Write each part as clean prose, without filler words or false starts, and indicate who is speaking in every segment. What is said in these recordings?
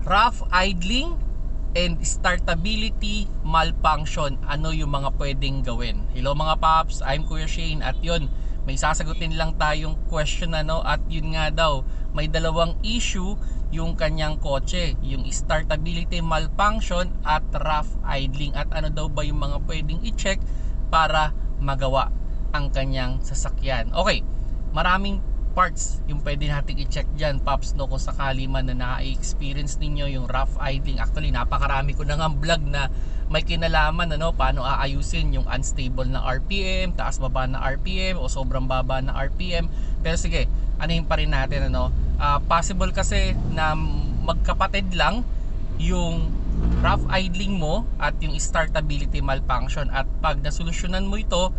Speaker 1: rough idling and startability malfunction. Ano yung mga pwedeng gawin? Hello mga paps, I'm Kuya Shane at yun, may sasagutin lang tayong question at yun nga daw, may dalawang issue yung kanyang kotse, yung startability malfunction at rough idling, at ano daw ba yung mga pwedeng i-check para magawa ang kanyang sasakyan. Okay, maraming parts yung pwede natin i-check dyan, Pops, kung sakali man na na-experience ninyo yung rough idling. Actually, napakarami ko na nga vlog na may kinalaman, paano aayusin yung unstable na RPM, taas baba na RPM o sobrang baba na RPM. Pero sige, anuhin pa rin natin, possible kasi na magkapatid lang yung rough idling mo at yung startability malfunction, at pag nasolusyonan mo ito,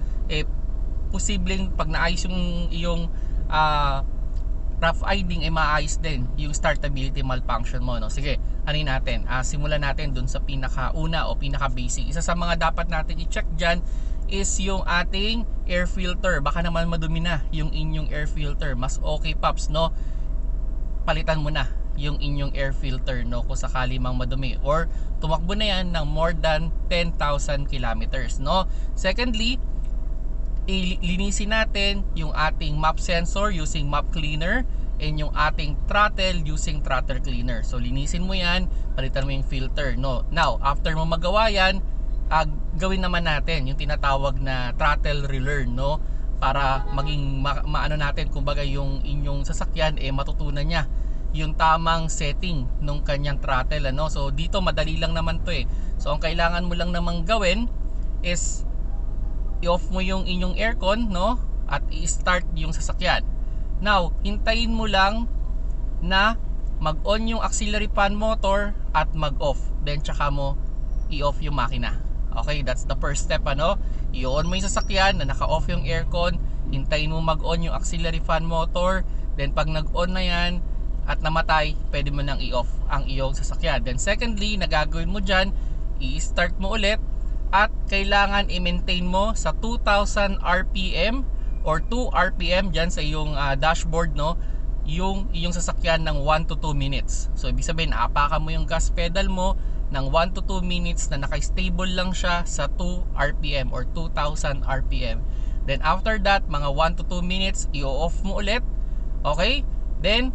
Speaker 1: posibleng pag naayos yung iyong rough idling, maayos din yung startability malfunction mo, Sige, anin natin, simulan natin dun sa pinakauna o pinaka basic. Isa sa mga dapat natin i-check dyan is yung ating air filter. Baka naman madumi na yung inyong air filter. Mas okay, Pops, palitan mo na yung inyong air filter, kung sakali mang madumi or tumakbo na yan ng more than 10,000 kilometers, Secondly, ilinisin natin yung ating map sensor using map cleaner and yung ating throttle using throttle cleaner. So linisin mo yan, palitan mo yung filter, Now, after mo magawa yan, gawin naman natin yung tinatawag na throttle relearn, para maging maano natin, kumbaga yung inyong sasakyan matutunan niya yung tamang setting nung kanyang throttle, So dito madali lang naman to So ang kailangan mo lang namang gawin is i-off mo yung inyong aircon, at i-start yung sasakyan. Now, hintayin mo lang na mag-on yung auxiliary fan motor at mag-off. Then tsaka mo i-off yung makina. Okay, that's the first step, I-on mo yung sasakyan na naka-off yung aircon, hintayin mo mag-on yung auxiliary fan motor, then pag nag-on na yan at namatay, pwede mo nang i-off ang iyong sasakyan. Then secondly, nagagawin mo dyan, i-start mo ulit, at kailangan i-maintain mo sa 2,000 RPM or 2 RPM dyan sa iyong dashboard, yung iyong sasakyan ng 1 to 2 minutes. So ibig sabihin, aapakan mo yung gas pedal mo ng 1 to 2 minutes na naka-stable lang siya sa 2 RPM or 2,000 RPM. Then after that, mga 1 to 2 minutes, i-off mo ulit. Okay? Then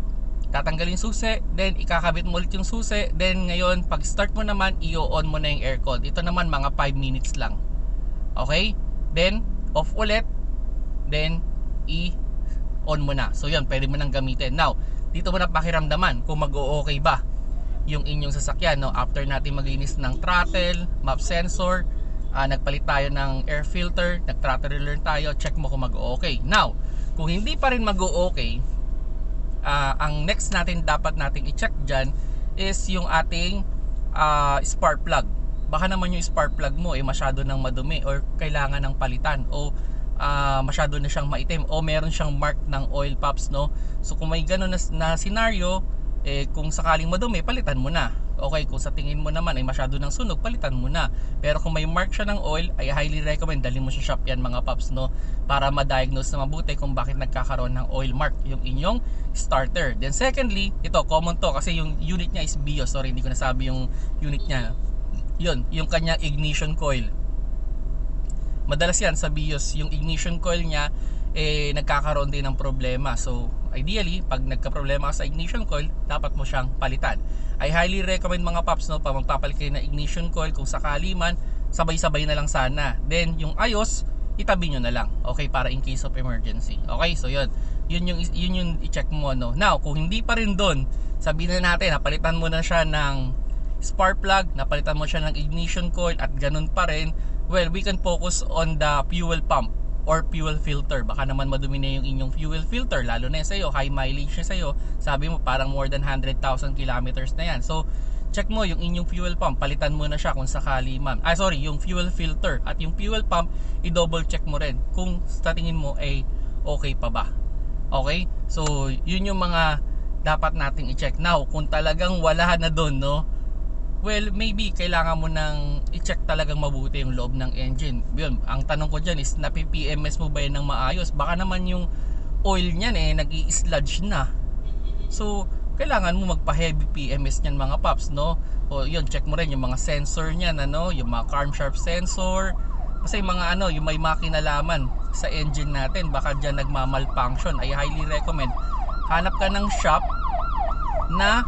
Speaker 1: tatanggalin susi, then ikakabit mo ulit yung susi, then ngayon pag start mo naman, i-on mo na yung aircon. Ito naman mga 5 minutes lang. Okay? Then off ulit, then i-on mo na. So yun, pwede mo nang gamitin. Now, dito mo na pakiramdaman kung mag-o-okay ba yung inyong sasakyan, after natin maglinis ng throttle, map sensor, nagpalit tayo ng air filter, nag-throttle relearn tayo, check mo kung mag-o-okay. Now, kung hindi pa rin mag-o-okay, ang next natin dapat nating i-check dyan is yung ating spark plug. Baka naman yung spark plug mo masyado nang madumi or kailangan ng palitan, o masyado na siyang maitim, o meron siyang mark ng oil, Pops, So kung may gano'n na scenario, kung sakaling madumi, palitan mo na. Okay, kung sa tingin mo naman ay masyado ng sunog, palitan mo na. Pero kung may mark siya ng oil, ay highly recommend dalhin mo sa shop yan, mga Pops, para ma-diagnose na mabuti kung bakit nagkakaroon ng oil mark yung inyong starter. Then secondly, ito common to kasi yung unit niya is BIOS. Sorry, hindi ko nasabi yung unit niya. Yun, yung kanyang ignition coil. Madalas yan sa BIOS, yung ignition coil niya nagkakaroon din ng problema. So ideally, pag nagka-problema ka sa ignition coil, dapat mo siyang palitan. I highly recommend, mga Pops, pag magpapalit kayo ng ignition coil, kung sakali man, sabay-sabay na lang sana. Then yung ayos, itabi nyo na lang, okay, para in case of emergency. Okay, so yun yung i-check mo, Now, kung hindi pa rin doon, sabihin na natin, napalitan mo na siya ng spark plug, napalitan mo siya ng ignition coil, at ganun pa rin, well, we can focus on the fuel pump or fuel filter. Baka naman madumi na yung inyong fuel filter, lalo na sa'yo, high mileage na sa'yo, sabi mo parang more than 100,000 kilometers na yan. So check mo yung inyong fuel pump, palitan mo na siya kung sakali man. Yung fuel filter at yung fuel pump, i-double check mo rin kung sa tingin mo ay okay pa ba. Okay? So yun yung mga dapat nating i-check. Now, kung talagang wala na doon, well, maybe kailangan mo nang i-check talagang mabuti yung loob ng engine. Yun, ang tanong ko dyan is, napi-PMS mo ba yan ng maayos? Baka naman yung oil niyan nag-i-sludge na. So kailangan mo magpa-heavy PMS niyan mga paps, no? O yun, check mo rin yung mga sensor niyan, ano, yung mga camshaft sensor, kasi yung mga ano, yung may makinalaman sa engine natin, baka diyan nagma-malfunction. I highly recommend hanap ka ng shop na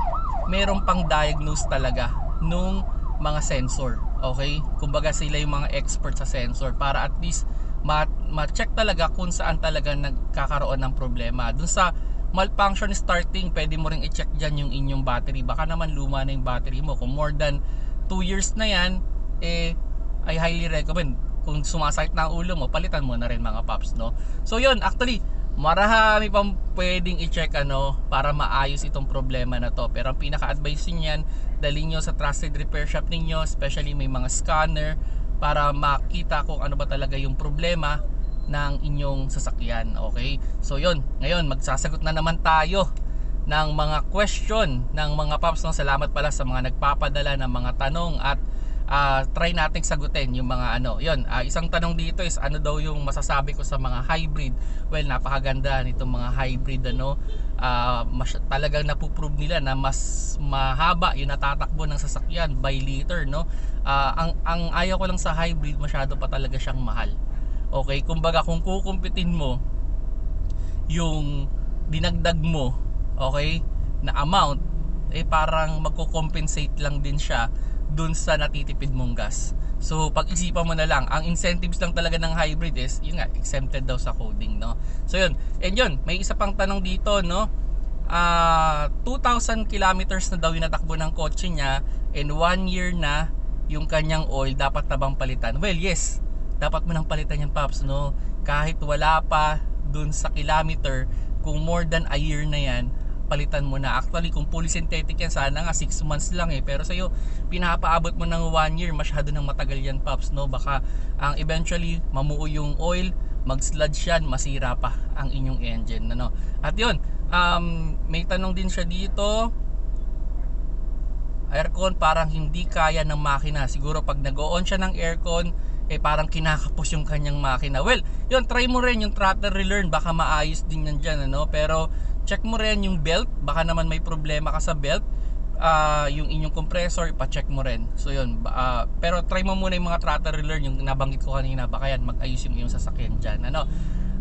Speaker 1: merong pang diagnose talaga nung mga sensor. Okay? Kumbaga sila yung mga expert sa sensor para at least ma-check talaga kung saan talaga nagkakaroon ng problema. Dun sa malfunction starting, pwede mo ring i-check dyan yung inyong battery. Baka naman luma na yung battery mo. Kung more than 2 years na yan, I highly recommend, kung sumasakit na ang ulo mo, palitan mo na rin mga paps, no? So yun, actually marami pang pwedeng i-check para maayos itong problema na to. Pero ang pinaka-advice niyan, dalhin nyo sa trusted repair shop ninyo, especially may mga scanner, para makita kung ano ba talaga yung problema ng inyong sasakyan. Okay? So yun, ngayon magsasagot na naman tayo ng mga question ng mga paps, no? Salamat pala sa mga nagpapadala ng mga tanong at try nating sagutin yung mga yun, isang tanong dito is ano daw yung masasabi ko sa mga hybrid. Well, napakaganda nitong mga hybrid, talagang napuprove nila na mas mahaba yung natatakbo ng sasakyan by liter, no? Ang ayaw ko lang sa hybrid, masyado pa talaga siyang mahal. Okay, kumbaga kung kukumpitin mo yung dinagdag mo, okay, na amount, parang magko-compensate lang din siya dun sa natitipid mong gas. So pag-isipan mo na lang, ang incentives lang talaga ng hybrid is yun nga, exempted daw sa coding, no? So yun, and yun, may isa pang tanong dito, no? 2,000 kilometers na daw yung natakbo ng kotse niya, and 1 year na yung kanyang oil, dapat na bang palitan? Well, yes, dapat mo nang palitan yan, paps, no? Kahit wala pa dun sa kilometer, kung more than a year na yan, palitan mo na. Actually, kung fully synthetic yan, sana nga 6 months lang pero sa'yo, pinapaabot mo ng 1 year, masyado nang matagal yan, paps, no? Baka eventually mamuo yung oil, mag-sludge yan, masira pa ang inyong engine, ano? At yun, may tanong din siya dito, aircon parang hindi kaya ng makina. Siguro pag nag-on siya ng aircon, parang kinakapos yung kanyang makina. Well, yun, try mo rin yung throttle relearn, baka maayos din yan dyan, pero check mo rin yung belt, baka naman may problema ka sa belt. Yung inyong compressor, ipa-check mo rin. So yun, pero try mo muna yung mga throttle relearn, yung nabanggit ko kanina, baka yan mag-ayos yung iyong sasakyan dyan,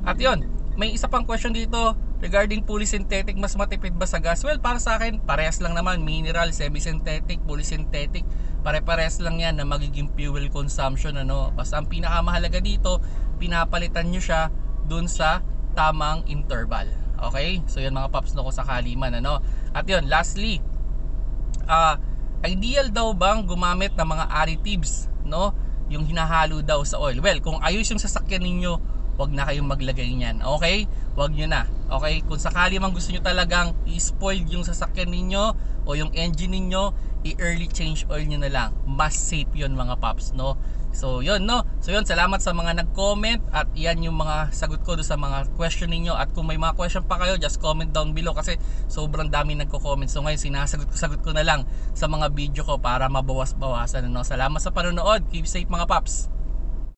Speaker 1: At yun, may isa pang question dito regarding fully synthetic, mas matipid ba sa gas? Well, para sa akin, parehas lang naman. Mineral, semi-synthetic, fully synthetic, pare-parehas lang yan na magiging fuel consumption, Basta ang pinakamahalaga dito, pinapalitan nyo siya dun sa tamang interval. Okay? So yun mga paps, kung sakali man, At yun, lastly, ideal daw bang gumamit ng mga additives, yung hinahalo daw sa oil? Well, kung ayos yung sasakyan ninyo, wag na kayong maglagay niyan. Okay? Wag nyo na. Okay? Kung sakali man gusto nyo talagang i-spoil yung sasakyan ninyo o yung engine ninyo, i-early change oil nyo na lang. Mas safe yun mga paps, So yun, So yun, salamat sa mga nag-comment at yan yung mga sagot ko do sa mga question ninyo. At kung may mga question pa kayo, just comment down below kasi sobrang dami nagko-comment. So ngayon, sinasagot ko na lang sa mga video ko para mabawas-bawasan, Salamat sa panonood. Keep safe mga paps.